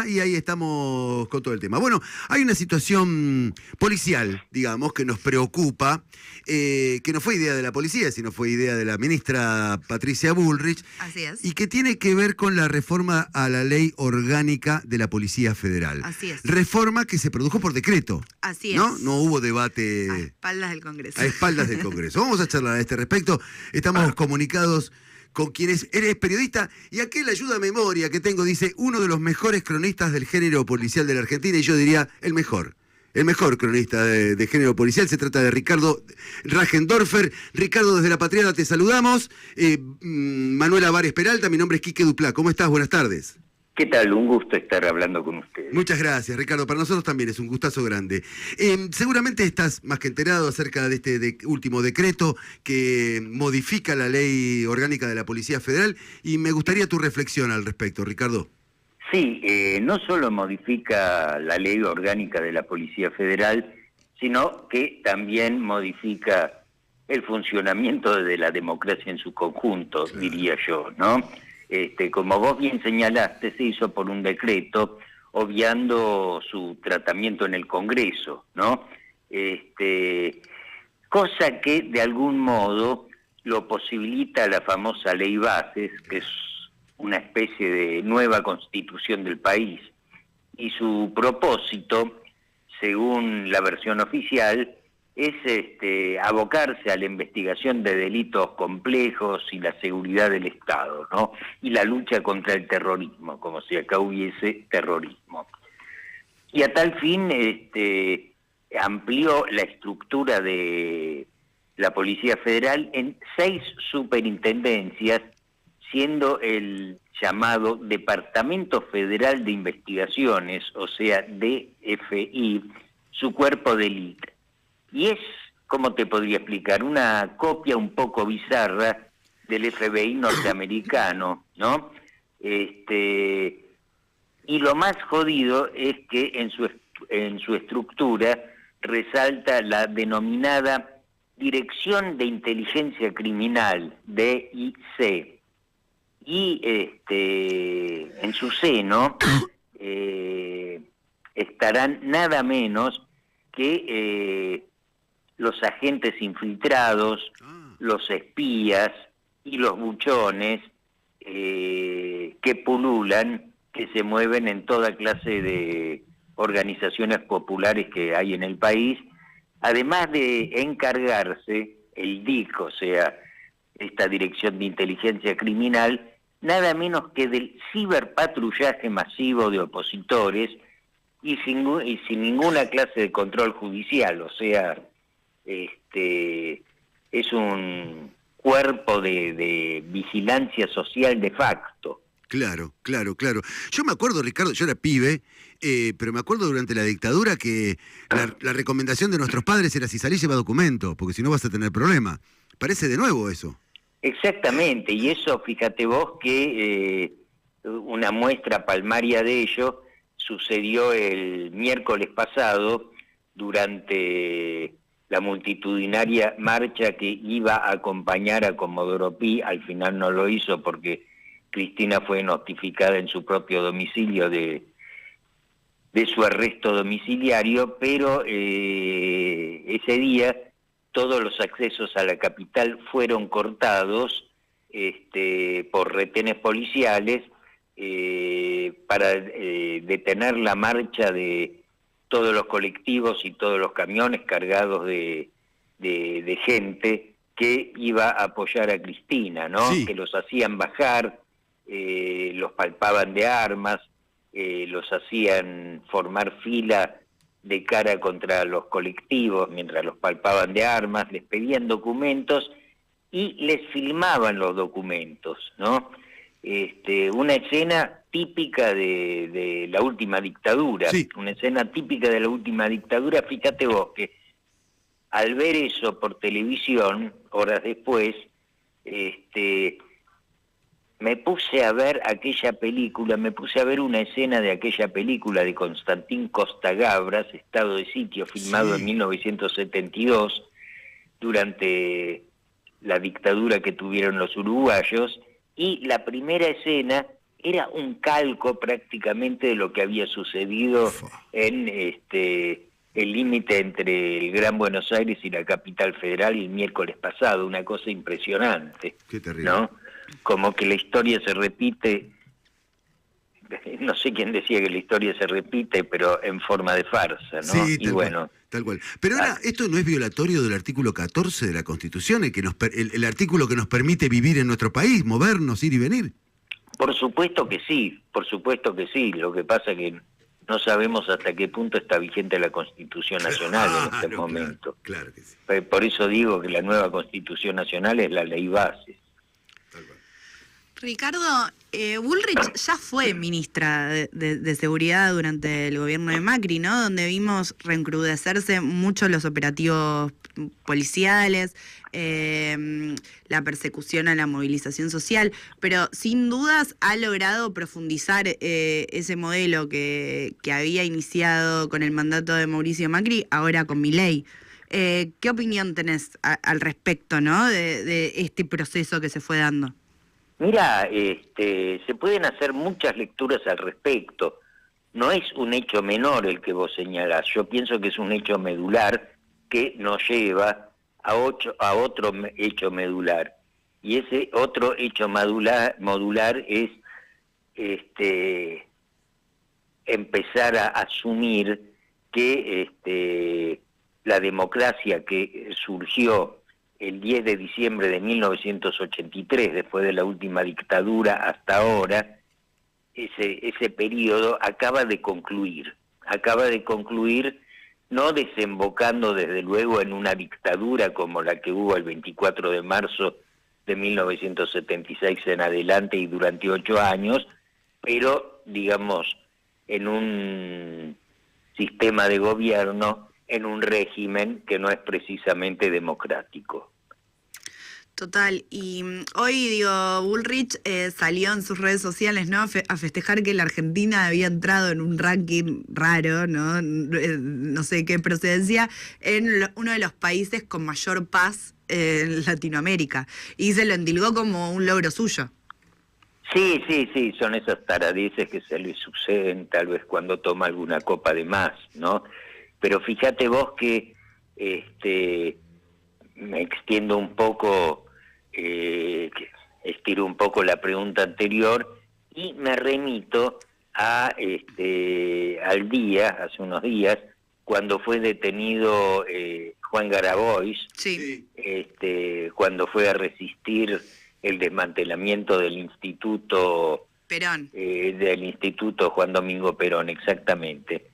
Y ahí estamos con todo el tema. Bueno, hay una situación policial, digamos, que nos preocupa, que no fue idea de la policía, sino fue idea de la ministra Patricia Bullrich. Así es. Y que tiene que ver con la reforma a la ley orgánica de la Policía Federal. Así es. Reforma que se produjo por decreto. Así es. ¿No? No hubo debate. A espaldas del Congreso. A espaldas del Congreso. Vamos a charlar a este respecto. Estamos comunicados con quienes eres periodista, y aquel ayuda a memoria que tengo dice uno de los mejores cronistas del género policial de la Argentina, y yo diría el mejor cronista de género policial. Se trata de Ricardo Rajendorfer. Ricardo, desde La Patriada te saludamos. Manuela Vares Peralta, mi nombre es Quique Duplá. ¿Cómo estás? Buenas tardes. ¿Qué tal? Un gusto estar hablando con ustedes. Muchas gracias, Ricardo. Para nosotros también es un gustazo grande. Seguramente estás más que enterado acerca de este último decreto que modifica la ley orgánica de la Policía Federal, y me gustaría tu reflexión al respecto, Ricardo. Sí, no solo modifica la ley orgánica de la Policía Federal, sino que también modifica el funcionamiento de la democracia en su conjunto, claro, diría yo, ¿no? Como vos bien señalaste, se hizo por un decreto, obviando su tratamiento en el Congreso, ¿no? Cosa que de algún modo lo posibilita la famosa Ley Bases, que es una especie de nueva constitución del país, y su propósito, según la versión oficial, es abocarse a la investigación de delitos complejos y la seguridad del Estado, ¿no? Y la lucha contra el terrorismo, como si acá hubiese terrorismo. Y a tal fin amplió la estructura de la Policía Federal en 6 superintendencias, siendo el llamado Departamento Federal de Investigaciones, o sea, DFI, su cuerpo de élite. Y es, ¿cómo te podría explicar? Una copia un poco bizarra del FBI norteamericano, ¿no? Y lo más jodido es que en su estructura resalta la denominada Dirección de Inteligencia Criminal, DIC, y en su seno estarán nada menos que los agentes infiltrados, los espías y los buchones que pululan, que se mueven en toda clase de organizaciones populares que hay en el país, además de encargarse el DIC, o sea, esta Dirección de Inteligencia Criminal, nada menos que del ciberpatrullaje masivo de opositores y sin ninguna clase de control judicial, o sea, es un cuerpo de vigilancia social de facto. Claro. Yo me acuerdo, Ricardo, yo era pibe, pero me acuerdo durante la dictadura que la recomendación de nuestros padres era: si salís lleva documento, porque si no vas a tener problema. Parece de nuevo eso. Exactamente, y eso, fíjate vos que una muestra palmaria de ello sucedió el miércoles pasado durante la multitudinaria marcha que iba a acompañar a Comodoro Pi. Al final no lo hizo porque Cristina fue notificada en su propio domicilio de su arresto domiciliario, pero ese día todos los accesos a la capital fueron cortados por retenes policiales para detener la marcha de todos los colectivos y todos los camiones cargados de gente que iba a apoyar a Cristina, ¿no? Sí. Que los hacían bajar, los palpaban de armas, los hacían formar fila de cara contra los colectivos mientras los palpaban de armas, les pedían documentos y les filmaban los documentos, ¿no? Una escena típica de la última dictadura, sí. Una escena típica de la última dictadura. Fíjate vos que al ver eso por televisión, horas después, me puse a ver aquella película, me puse a ver una escena de aquella película de Constantín Costa Gabras, Estado de Sitio, filmado en 1972, durante la dictadura que tuvieron los uruguayos, y la primera escena era un calco prácticamente de lo que había sucedido en el límite entre el Gran Buenos Aires y la capital federal el miércoles pasado, una cosa impresionante. Qué terrible. ¿No? Como que la historia se repite, no sé quién decía que la historia se repite, pero en forma de farsa, ¿no? Sí, y bueno, tal cual. Pero ahora, ¿esto no es violatorio del artículo 14 de la Constitución, el artículo que nos permite vivir en nuestro país, movernos, ir y venir? por supuesto que sí, por supuesto que sí. Lo que pasa es que no sabemos hasta qué punto está vigente la Constitución Nacional en este momento. Claro que sí. Por eso digo que la nueva Constitución Nacional es la ley base. Ricardo, Bullrich ya fue ministra de Seguridad durante el gobierno de Macri, ¿no? Donde vimos recrudecerse mucho los operativos policiales, la persecución a la movilización social, pero sin dudas ha logrado profundizar ese modelo que había iniciado con el mandato de Mauricio Macri, ahora con Milei. ¿Qué opinión tenés al respecto, ¿no? de este proceso que se fue dando? Mira, se pueden hacer muchas lecturas al respecto. No es un hecho menor el que vos señalás. Yo pienso que es un hecho medular que nos lleva a otro hecho medular. Y ese otro hecho modular es empezar a asumir que la democracia que surgió el 10 de diciembre de 1983, después de la última dictadura hasta ahora, ese periodo acaba de concluir, no desembocando desde luego en una dictadura como la que hubo el 24 de marzo de 1976 en adelante y durante 8 años, pero digamos en un sistema de gobierno, en un régimen que no es precisamente democrático. Total, y hoy, Bullrich salió en sus redes sociales, ¿no? A festejar que la Argentina había entrado en un ranking raro, ¿no? No sé qué procedencia, en uno de los países con mayor paz en Latinoamérica, y se lo endilgó como un logro suyo. Sí, son esas taradeces que se le suceden tal vez cuando toma alguna copa de más, ¿no? Pero fíjate vos que me extiendo un poco, estiro un poco la pregunta anterior y me remito al día, hace unos días, cuando fue detenido Juan Grabois, sí. Cuando fue a resistir el desmantelamiento del Instituto Perón. Del Instituto Juan Domingo Perón, exactamente.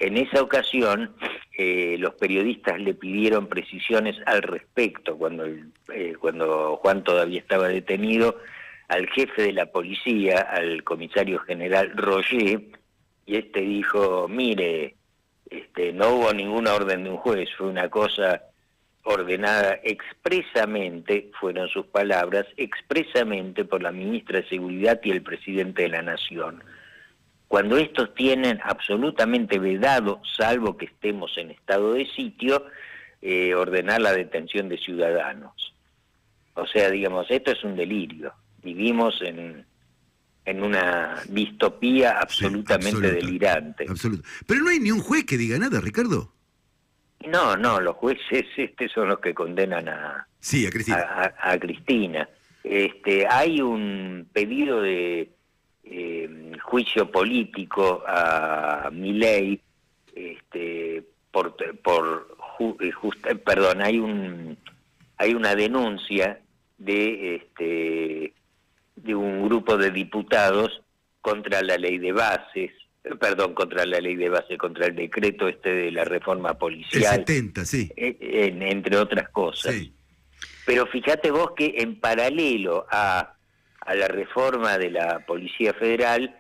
En esa ocasión, los periodistas le pidieron precisiones al respecto, cuando Juan todavía estaba detenido, al jefe de la policía, al comisario general Roger, y dijo, mire, no hubo ninguna orden de un juez, fue una cosa ordenada expresamente, fueron sus palabras, expresamente por la ministra de Seguridad y el presidente de la Nación. Cuando estos tienen absolutamente vedado, salvo que estemos en estado de sitio, ordenar la detención de ciudadanos. O sea, digamos, esto es un delirio. Vivimos en una distopía absolutamente delirante. Absoluto. Pero no hay ni un juez que diga nada, Ricardo. No, los jueces son los que condenan a Cristina. A Cristina. Hay un pedido de juicio político a Milei, hay una denuncia de un grupo de diputados contra la ley de bases, contra el decreto de la reforma policial. El 70, sí. Entre otras cosas. Sí. Pero fíjate vos que en paralelo a la reforma de la Policía Federal,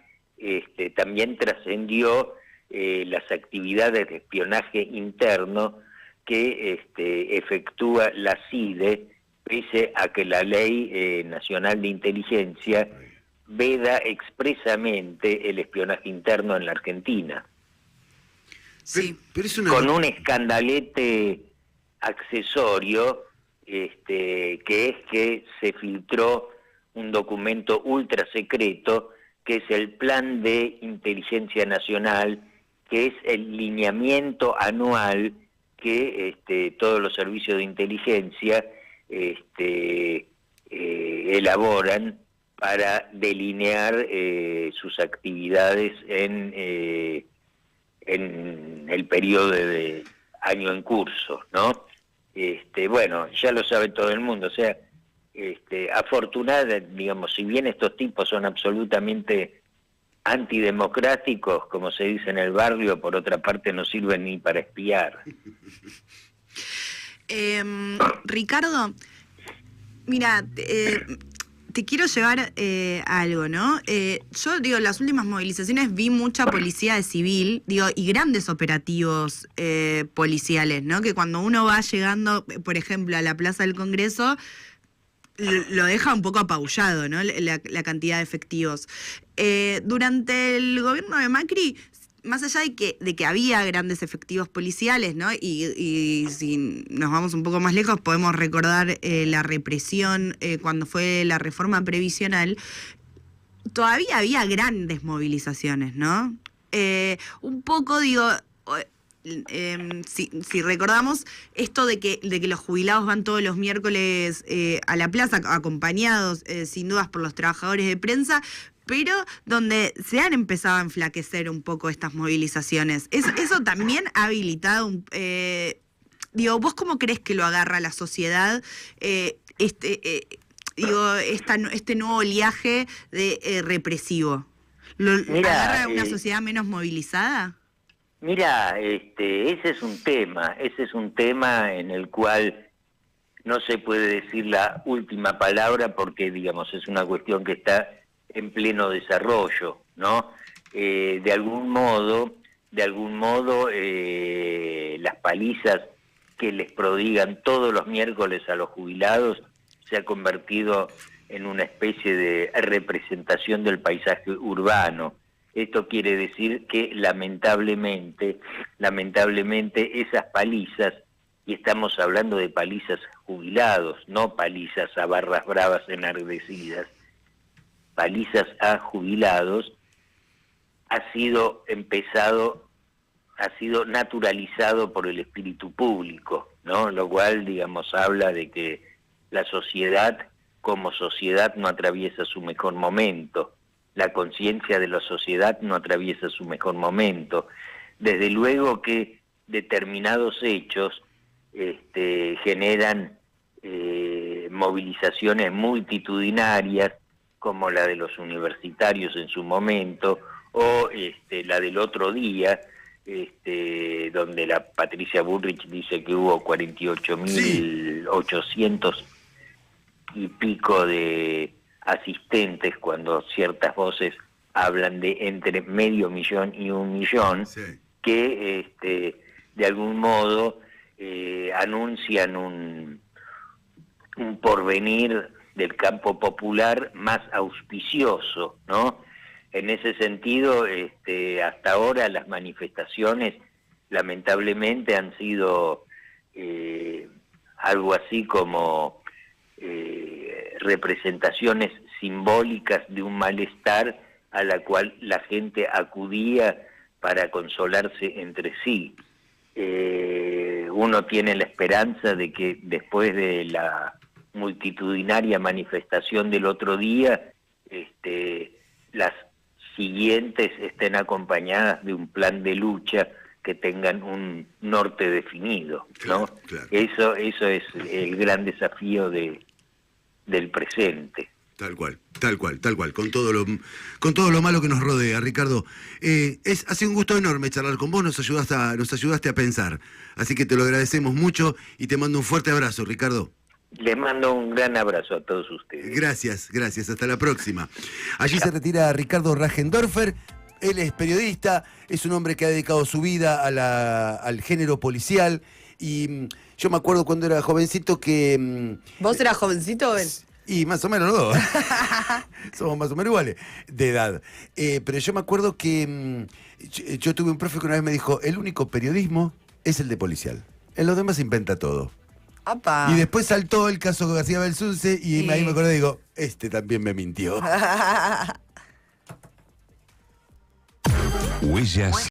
también trascendió las actividades de espionaje interno que efectúa la CIDE, pese a que la Ley Nacional de Inteligencia veda expresamente el espionaje interno en la Argentina. Sí. Pero es con un escandalete accesorio, que es que se filtró un documento ultra secreto que es el Plan de Inteligencia Nacional, que es el lineamiento anual que todos los servicios de inteligencia elaboran para delinear sus actividades en el periodo de año en curso, ¿no? Bueno, ya lo sabe todo el mundo, o sea, afortunada, digamos, si bien estos tipos son absolutamente antidemocráticos, como se dice en el barrio, por otra parte no sirven ni para espiar. Ricardo, mira, te quiero llevar a algo, ¿no? Yo digo, en las últimas movilizaciones vi mucha policía de civil, digo, y grandes operativos policiales, ¿no? Que cuando uno va llegando, por ejemplo, a la Plaza del Congreso, lo deja un poco apabullado, ¿no? La cantidad de efectivos. Durante el gobierno de Macri, más allá de que había grandes efectivos policiales, ¿no? Y si nos vamos un poco más lejos, podemos recordar la represión cuando fue la reforma previsional, todavía había grandes movilizaciones, ¿no? Un poco, digo, si recordamos esto de que los jubilados van todos los miércoles a la plaza, acompañados sin dudas por los trabajadores de prensa, pero donde se han empezado a enflaquecer un poco estas movilizaciones. Eso también ha habilitado, digo, ¿vos cómo crees que lo agarra la sociedad, este nuevo oleaje de represivo? ¿Lo agarra una sociedad menos movilizada? Mira, ese es un tema en el cual no se puede decir la última palabra porque, digamos, es una cuestión que está en pleno desarrollo, ¿no? De algún modo, las palizas que les prodigan todos los miércoles a los jubilados se ha convertido en una especie de representación del paisaje urbano. Esto quiere decir que lamentablemente esas palizas, y estamos hablando de palizas jubilados, no palizas a barras bravas enardecidas, palizas a jubilados, ha sido naturalizado por el espíritu público, ¿no? Lo cual, digamos, habla de que la sociedad, como sociedad, no atraviesa su mejor momento. La conciencia de la sociedad no atraviesa su mejor momento. Desde luego que determinados hechos generan movilizaciones multitudinarias, como la de los universitarios en su momento, o la del otro día, donde la Patricia Bullrich dice que hubo 48.800 y pico de asistentes, cuando ciertas voces hablan de entre 500.000 y 1 millón, sí, que de algún modo anuncian un porvenir del campo popular más auspicioso, ¿no? En ese sentido, hasta ahora las manifestaciones lamentablemente han sido algo así como representaciones simbólicas de un malestar a la cual la gente acudía para consolarse entre sí. Uno tiene la esperanza de que después de la multitudinaria manifestación del otro día, las siguientes estén acompañadas de un plan de lucha que tengan un norte definido, ¿no? Claro. Eso es el gran desafío del presente. Tal cual, con todo lo malo que nos rodea, Ricardo. Ha sido un gusto enorme charlar con vos, nos ayudaste a pensar. Así que te lo agradecemos mucho y te mando un fuerte abrazo, Ricardo. Les mando un gran abrazo a todos ustedes. Gracias, hasta la próxima. Allí se retira Ricardo Rajendorfer. Él es periodista, es un hombre que ha dedicado su vida al género policial. Y yo me acuerdo cuando era jovencito que... ¿Vos eras jovencito, Ben? Y más o menos los dos. Somos más o menos iguales de edad. Pero yo me acuerdo que yo tuve un profe que una vez me dijo, el único periodismo es el de policial. En los demás se inventa todo. ¡Apa! Y después saltó el caso García Belsunce y ahí me acordé y digo, también me mintió. Huellas